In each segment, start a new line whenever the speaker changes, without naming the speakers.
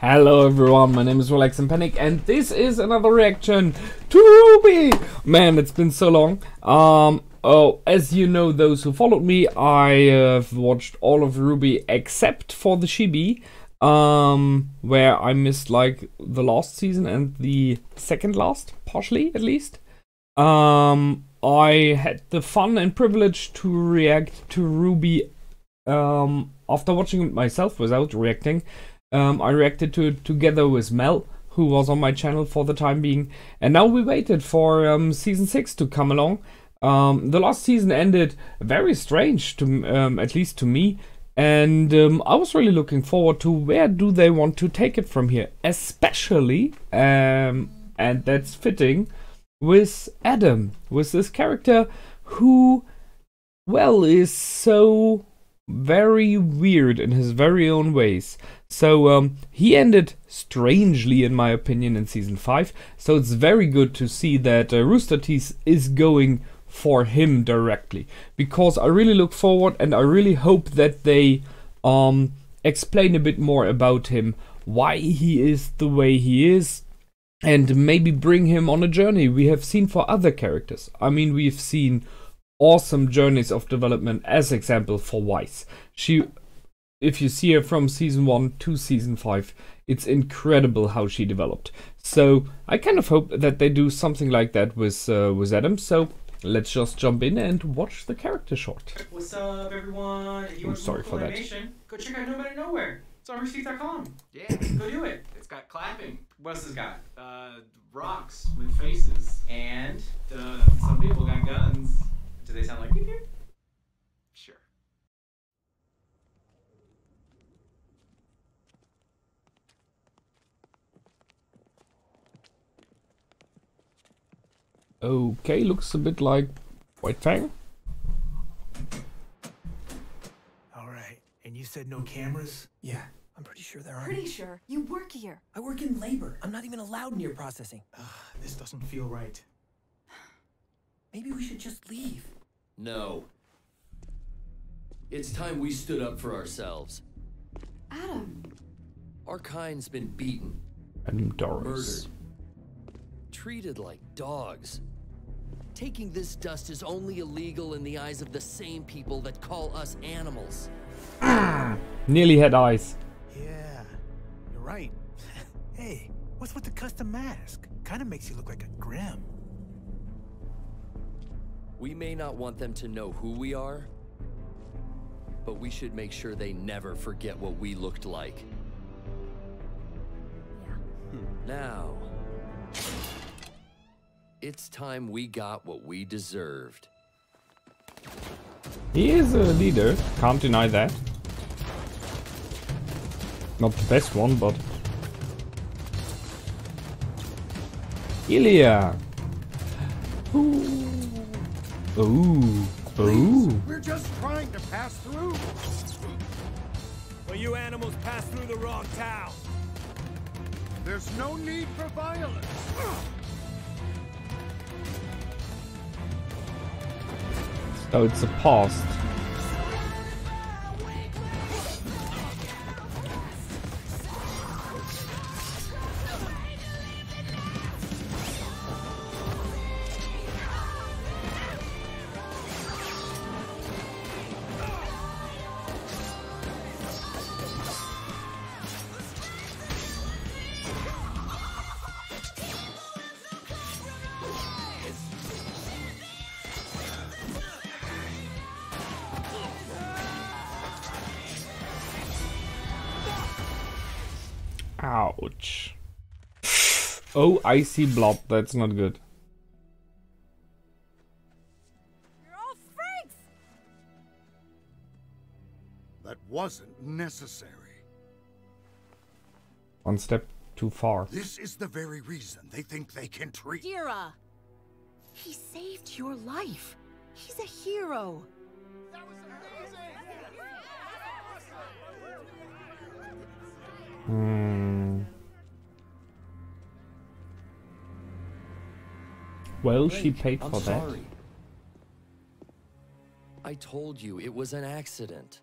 Hello everyone, my name is Relax and Panic and this is another reaction to RWBY! Man, it's been so long. As you know, those who followed me, I have watched all of RWBY except for the Chibi, where I missed like the last season and the second last, partially at least. I had the fun and privilege to react to RWBY after watching it myself without reacting. I reacted to it together with Mel, who was on my channel for the time being, and now we waited for season 6 to come along. The last season ended very strange, to at least to me, and I was really looking forward to where do they want to take it from here, especially, and that's fitting, with Adam, with this character who, well, is so very weird in his very own ways. So he ended strangely, in my opinion, in season 5. So it's very good to see that Rooster Teeth is going for him directly, because I really look forward and I really hope that they explain a bit more about him, why he is the way he is, and maybe bring him on a journey we have seen for other characters. I mean, we've seen awesome journeys of development, as example for Weiss. If you see her from season 1 to season 5, it's incredible how she developed. So I kind of hope that they do something like that with Adam. So let's just jump in and watch the character short.
What's up, everyone? If you want
sorry for that.
Animation, go check out No Better Nowhere. It's on RWBY.com.
Yeah,
go do it.
It's got clapping.
What else has got?
Rocks with faces.
And
Some people got guns.
do they sound like you?
Sure.
Okay, looks a bit like White Fang.
Alright, and you said no cameras? Yeah, I'm pretty sure there aren't.
Pretty sure. You work here.
I work in labor. I'm not even allowed near processing.
This doesn't feel right.
Maybe we should just leave.
No. It's time we stood up for ourselves.
Adam.
Our kind's been beaten,
And Doris.
murdered, treated like dogs. Taking this dust is only illegal in the eyes of the same people that call us animals.
Nearly had eyes.
Yeah, you're right. Hey, what's with the custom mask? Kind of makes you look like a Grim.
We may not want them to know who we are, but we should make sure they never forget what we looked like.
Yeah.
Now, it's time we got what we deserved.
He is a leader, can't deny that. Not the best one, but... Ilya! Ooh. Ooh. Ooh.
We're just trying to pass through.
Well, you animals pass through the wrong town.
There's no need for violence.
So it's a past. Ouch. Oh, I see blood. That's not good.
You're all freaks!
That wasn't necessary.
One step too far.
This is the very reason they think they can treat.
Kira! He saved your life. He's a hero.
Well, she paid
I'm
for that.
sorry. I told you it was an accident.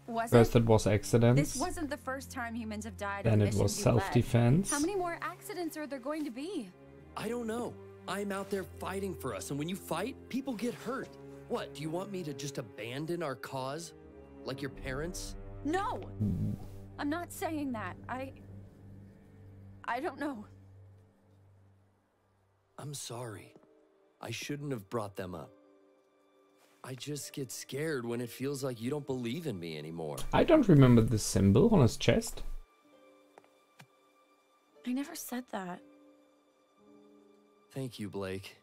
Was
First
it?
it was accidents,
This wasn't the first time humans have died.
then
on
it
missions
was
you led.
self-defense.
How many more accidents are there going to be?
I don't know. I'm out there fighting for us, and when you fight, people get hurt. What, do you want me to just abandon our cause? Like your parents?
No! I'm not saying that. I don't know.
I'm sorry. I shouldn't have brought them up. I just get scared when it feels like you don't believe in me anymore.
I don't remember the symbol on his chest.
I never said that.
Thank you, Blake.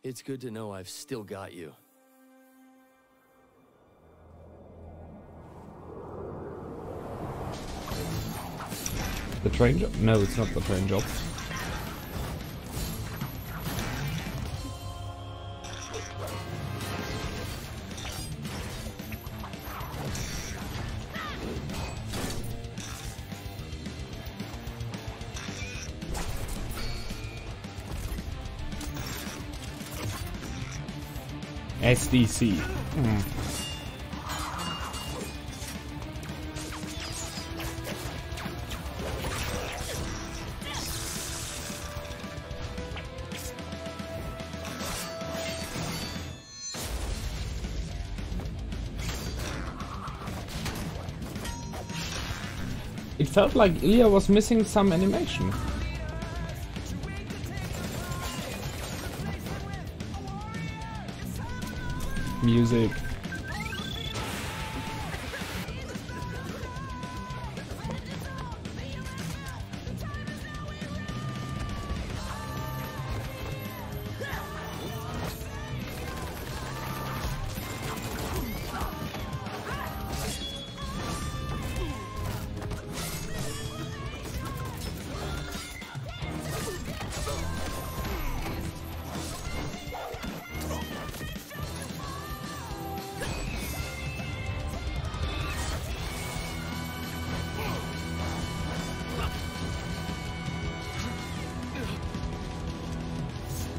It's good to know I've still got you.
The train job? No, it's not the train job. SDC. It felt like Ilya was missing some animation. Music.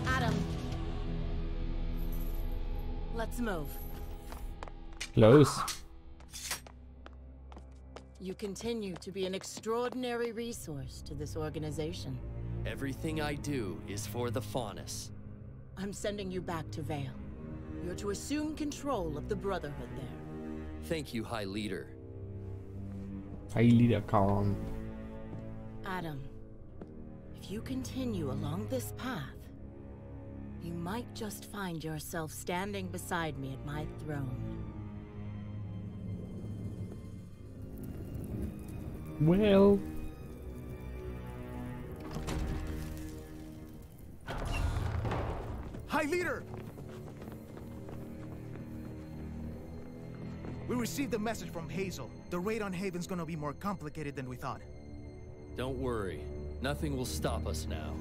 Adam. Let's move.
Close.
You continue to be an extraordinary resource to this organization.
Everything I do is for the Faunus.
I'm sending you back to Vale. You're to assume control of the Brotherhood there.
Thank you, High Leader.
High Leader Khan.
Adam, if you continue along this path, you might just find yourself standing beside me at my throne.
Well.
High Leader! We received a message from Hazel. The raid on Haven's gonna be more complicated than we thought.
Don't worry. Nothing will stop us now.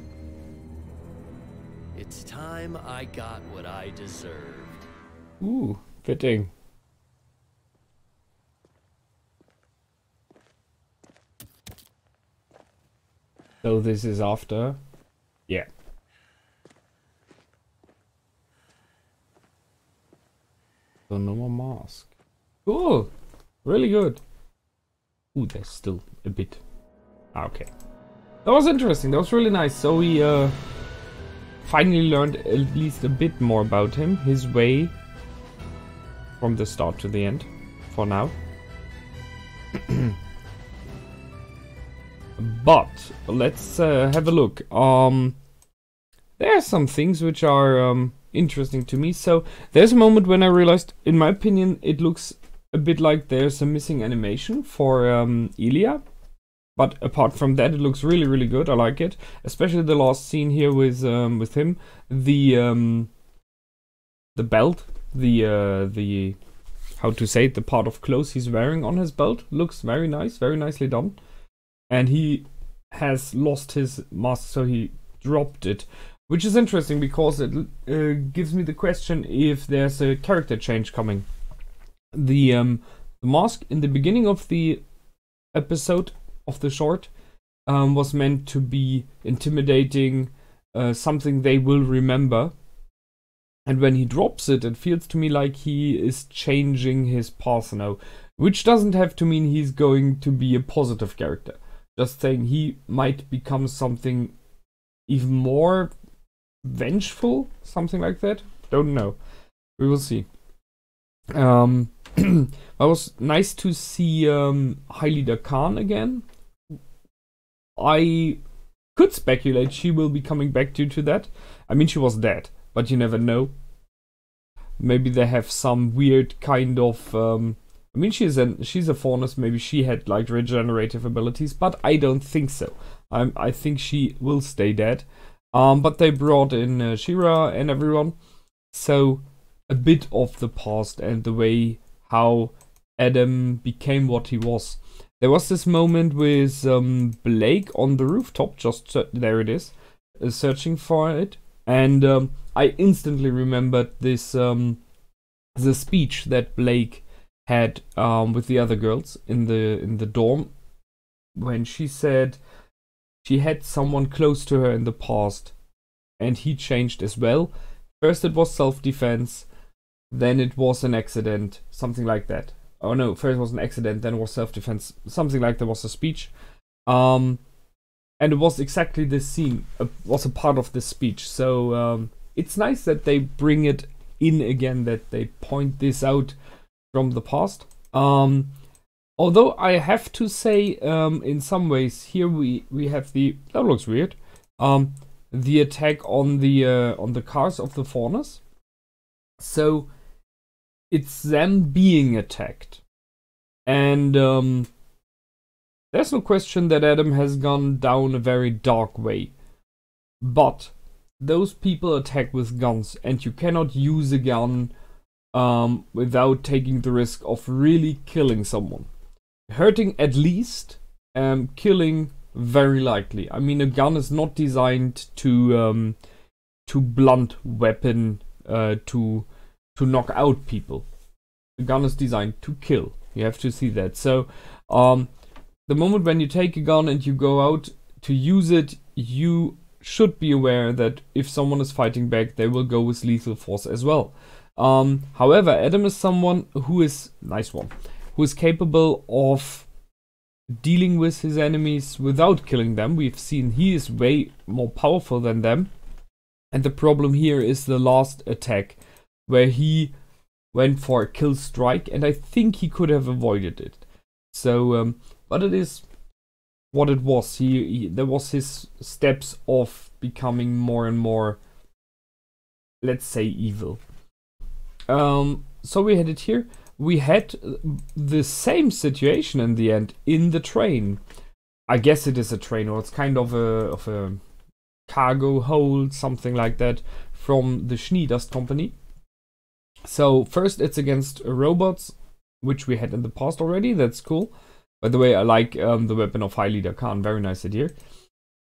It's time I got what I deserved.
Ooh, fitting. So this is after. Yeah. So no more mask. Cool. Really good. Ooh, there's still a bit. Okay. That was interesting. That was really nice. So we finally learned at least a bit more about him, his way from the start to the end, for now. But let's have a look. There are some things which are interesting to me. So there's a moment when I realized, in my opinion, it looks a bit like there's a missing animation for Ilya. But apart from that, it looks really, really good. I like it, especially the last scene here with him. The belt, the how to say it, the part of clothes he's wearing on his belt looks very nice, very nicely done. And he has lost his mask, so he dropped it, which is interesting because it gives me the question if there's a character change coming. The mask in the beginning of the episode of the short was meant to be intimidating, something they will remember. And when he drops it, it feels to me like he is changing his path now. which doesn't have to mean he's going to be a positive character. Just saying he might become something even more vengeful, something like that. Don't know. We will see. It was nice to see Hailida Khan again. I could speculate she will be coming back due to that. I mean, she was dead, but you never know. Maybe they have some weird kind of... I mean, she's a faunus. Maybe she had like regenerative abilities, but I don't think so. I think she will stay dead. But they brought in Shira and everyone. So a bit of the past and the way how Adam became what he was. There was this moment with Blake on the rooftop, just there it is, searching for it. And I instantly remembered this the speech that Blake had with the other girls in the dorm, when she said she had someone close to her in the past and he changed as well. First it was self-defense, then it was an accident, something like that. Oh no, first it was an accident, then it was self-defense, something like that was a speech. And it was exactly this scene, was a part of this speech. So it's nice that they bring it in again, that they point this out from the past. Although I have to say, in some ways, here we have the... That looks weird. The attack on the cars of the faunus. So it's them being attacked. And there's no question that Adam has gone down a very dark way. But those people attack with guns, and you cannot use a gun without taking the risk of really killing someone. Hurting at least, killing very likely. I mean, a gun is not designed to blunt weapon, to knock out people. A gun is designed to kill. You have to see that. So the moment when you take a gun and you go out to use it, you should be aware that if someone is fighting back, they will go with lethal force as well. However, Adam is someone who is, nice one, who is capable of dealing with his enemies without killing them. We've seen he is way more powerful than them. And the problem here is the last attack, where he went for a kill strike, and I think he could have avoided it. So, but it is what it was. There was his steps of becoming more and more, let's say, evil. So we had it here. We had the same situation in the end in the train. I guess it is a train, or it's kind of a cargo hold, something like that, from the Schneedust company. So first it's against robots, which we had in the past already. That's cool. By the way, I like the weapon of Hailida Khan. Very nice idea.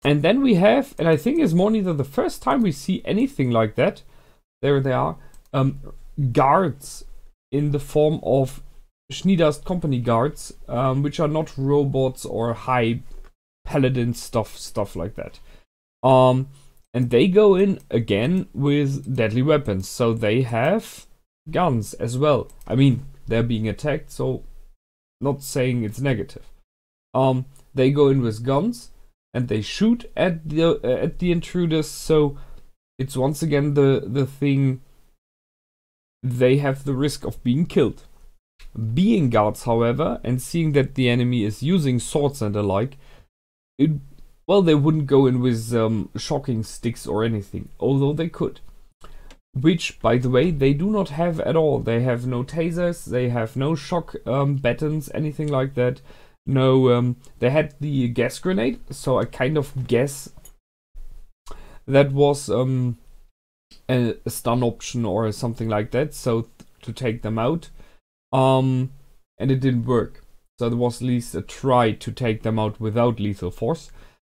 And then we have, and I think it's more neither the first time we see anything like that. There they are. Guards in the form of Schneedust company guards, which are not robots or high paladin stuff like that. And they go in again with deadly weapons, so they have guns as well. I mean, they're being attacked, so not saying it's negative. They go in with guns and they shoot at the intruders, so it's once again the thing. They have the risk of being killed. Being guards, however, and seeing that the enemy is using swords and the like, well, they wouldn't go in with shocking sticks or anything, although they could. Which, by the way, they do not have at all. They have no tasers, they have no shock batons, anything like that. No, they had the gas grenade, so I kind of guess that was a stun option or something like that, so to take them out. And it didn't work. So there was at least a try to take them out without lethal force.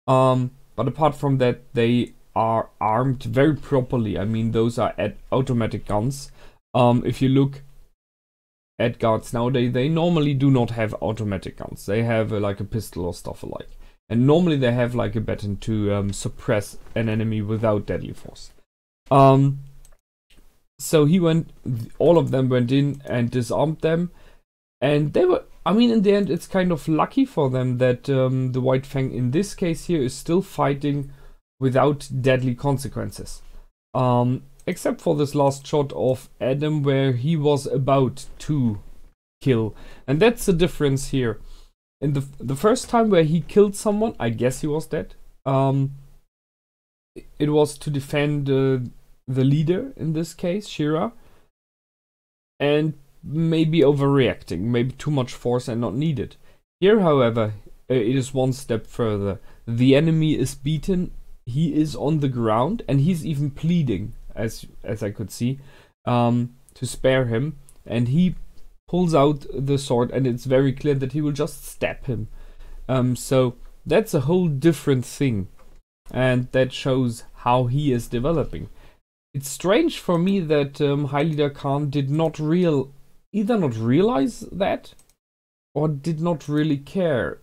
But apart from that, they are armed very properly. I mean, those are automatic guns. If you look at guards nowadays, they normally do not have automatic guns. They have like a pistol or stuff alike. And normally they have like a baton to suppress an enemy without deadly force. So he went, all of them went in and disarmed them. And they were, I mean, in the end, it's kind of lucky for them that the White Fang in this case here is still fighting without deadly consequences. Except for this last shot of Adam where he was about to kill. And that's the difference here. In the first time where he killed someone, I guess he was dead. It was to defend the leader, in this case, Shira. And maybe overreacting, maybe too much force and not needed. Here, however, it is one step further. The enemy is beaten, he is on the ground, and he's even pleading, as I could see, to spare him. And he pulls out the sword, and it's very clear that he will just stab him. So that's a whole different thing, and that shows how he is developing. It's strange for me that Leader Khan did not either not realize that or did not really care.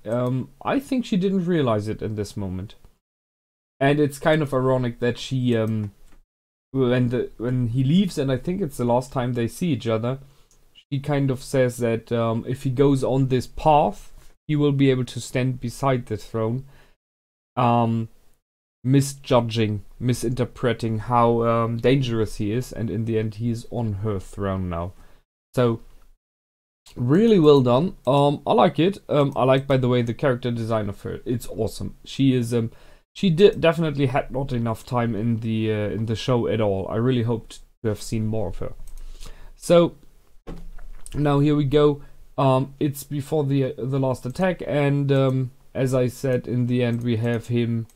I think she didn't realize it in this moment. And it's kind of ironic that she, when he leaves, and I think it's the last time they see each other, she kind of says that if he goes on this path, he will be able to stand beside the throne, misjudging, misinterpreting how dangerous he is, and in the end he is on her throne now. So, really well done. I like it. I like, by the way, the character design of her. It's awesome. She is. She definitely had not enough time in the show at all. I really hoped to have seen more of her. So now here we go. It's before the last attack, and as I said, in the end we have him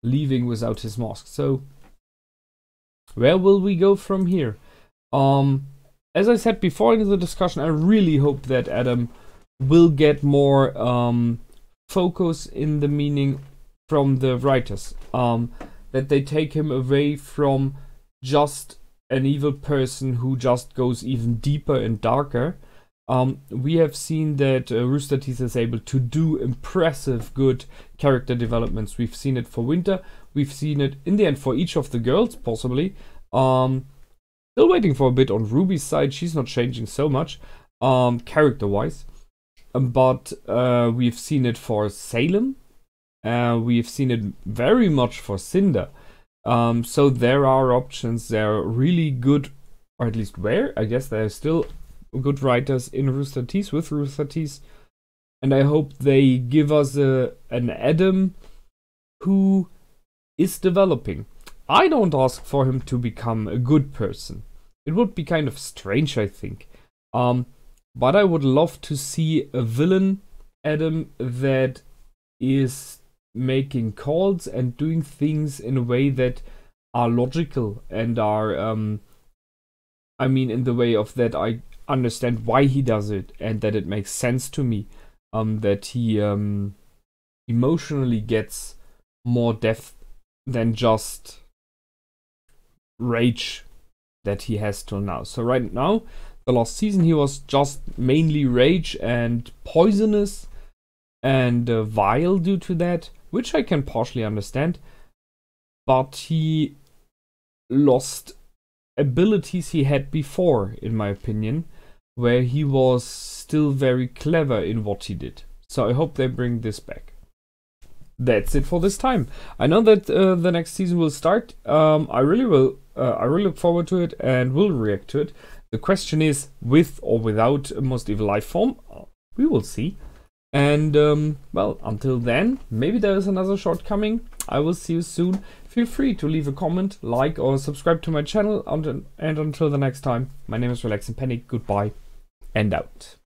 leaving without his mask. So where will we go from here? As I said before in the discussion, I really hope that Adam will get more focus in the meaning from the writers. That they take him away from just an evil person who just goes even deeper and darker. We have seen that Rooster Teeth is able to do impressive good character developments. We've seen it for Winter. We've seen it in the end for each of the girls, possibly. Still waiting for a bit on Ruby's side. She's not changing so much, character-wise. But we've seen it for Salem. We've seen it very much for Cinder. So there are options. They're really good, or at least were. I guess there are still good writers in Rooster Teeth, with Rooster Teeth. And I hope they give us an Adam who is developing. I don't ask for him to become a good person. It would be kind of strange, I think. But I would love to see a villain Adam that is making calls and doing things in a way that are logical and are, I mean, in the way of that I understand why he does it and that it makes sense to me. That he emotionally gets more depth than just rage that he has till now. So right now, the last season, he was just mainly rage and poisonous and vile due to that, which I can partially understand. But he lost abilities he had before, in my opinion, where he was still very clever in what he did. So I hope they bring this back. That's it for this time. I know that the next season will start. I really look forward to it and will react to it. The question is, with or without Most Evil Lifeform? We will see. And, well, until then, maybe there is another short coming. I will see you soon. Feel free to leave a comment, like, or subscribe to my channel. And until the next time, my name is Relax and Panic. Goodbye and out.